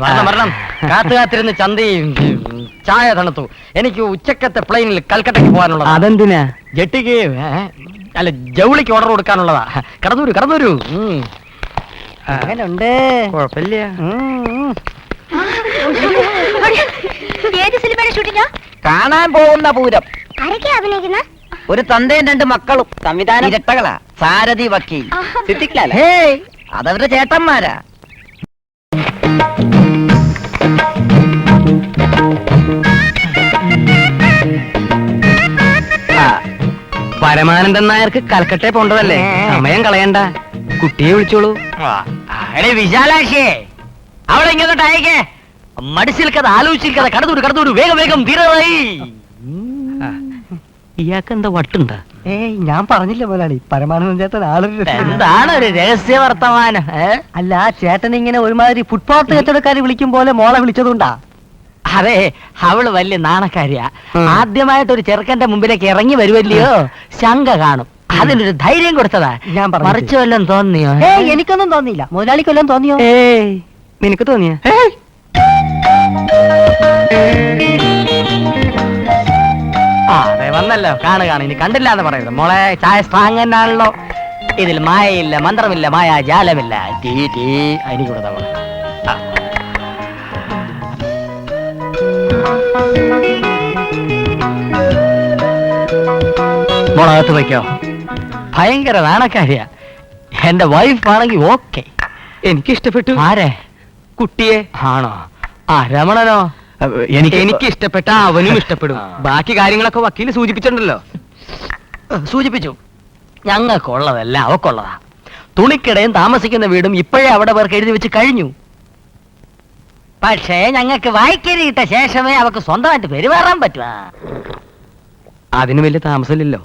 മരണം കാത്തുകാത്തിരുന്ന് ചന്തയും ചായ തണുത്തു. എനിക്ക് ഉച്ചക്കത്തെ പ്ലെയിനിൽ കൽക്കട്ടയ്ക്ക് പോകാനുള്ളത്. അതെന്തിനാ? ജെട്ടിക്ക് അല്ല ജൗളിക്ക് ഓർഡർ കൊടുക്കാനുള്ളതാ. കടന്നൂര് അങ്ങനുണ്ട്. കുഴപ്പമില്ല. ഏത് സിനിമയുടെ ഷൂട്ടിംഗാ? കാണാൻ പോകുന്ന പൂരം. ആരൊക്കെയാ അഭിനയിക്കുന്ന? ഒരു തന്തയും രണ്ട് മക്കളും. സംവിധാനം ഇരട്ടകളാ. സാരഥി വക്കീൽ. സിദ്ദിഖ് ലാൽ. അതവരുടെ ചേട്ടന്മാരാ. പരമാനന്ദൻ നായർക്ക് കൽക്കട്ടയെ പോണ്ടതല്ലേ, സമയം കളയണ്ട. കുട്ടിയെ വിളിച്ചോളൂ. വിശാലാക്ഷിയെ അവളെ ഇങ്ങോട്ട് അയക്കേ. മടിച്ചിരിക്കത് ആലോചിച്ചിരിക്കത്. കടന്നൂര് വേഗം തീരായി. ഇയാൾക്ക് എന്താ വട്ടുണ്ടാ? ഞാൻ പറഞ്ഞില്ല മുതലാളി, പരമാനന്ദൻ ചേട്ടൻ ആളൊരു എന്താണ് ഒരു രഹസ്യ വർത്തമാനം? അല്ല, ചേട്ടൻ ഇങ്ങനെ ഒരുമാതിരി ഫുട്പാത്ത് കച്ചവടക്കാരെ വിളിക്കും പോലെ മോളെ വിളിച്ചതുകൊണ്ടാ. അതെ, അവള് വലിയ നാണക്കാരിയാ. ആദ്യമായിട്ട് ഒരു ചെറുക്കന്റെ മുമ്പിലേക്ക് ഇറങ്ങി വരുമല്ലയോ, ശങ്ക കാണും. അതിനൊരു ധൈര്യം കൊടുത്തതാ. ഞാൻ മറിച്ചു വല്ലതും തോന്നിയോ? എനിക്കൊന്നും തോന്നിയില്ല. മുതലാളിക്ക് വല്ലതും തോന്നിയോ? നിനക്ക് തോന്നിയ? അതെ വന്നല്ലോ. കാണു ഇനി കണ്ടില്ല എന്ന് പറയരുത് മോളെ. ചായ സ്ട്രാങ് തന്നെയാണല്ലോ. ഇതിൽ മായയില്ല, മന്ത്രമില്ല, മായാജാലമില്ല. അതിന് കൊടുത്താ മോളെ. മോളകത്ത് വയ്ക്കോ. ഭയങ്കര നാണക്കാരിയാ. എന്റെ വൈഫ് ആണെങ്കിൽ ഓക്കെ. എനിക്കിഷ്ടപ്പെട്ടു. ആരെ? കുട്ടിയെ. ആണോ? രമണനോ? എനിക്ക് ഇഷ്ടപ്പെട്ട അവനും ഇഷ്ടപ്പെടും. ബാക്കി കാര്യങ്ങളൊക്കെ വക്കീല് സൂചിപ്പിച്ചിട്ടുണ്ടല്ലോ. സൂചിപ്പിച്ചു. ഞങ്ങൾക്കുള്ളതല്ല അവക്കുള്ളതാ. തുണിക്കിടയും താമസിക്കുന്ന വീടും ഇപ്പോഴേ അവിടെ പേർക്ക് എഴുതി വെച്ച് കഴിഞ്ഞു. പക്ഷേ ഞങ്ങൾക്ക് വായിക്കരി ഇട്ട ശേഷമേ അവക്ക് സ്വന്തമായിട്ട് പെരുമാറാൻ പറ്റുക. അതിന് വലിയ താമസമില്ലല്ലോ.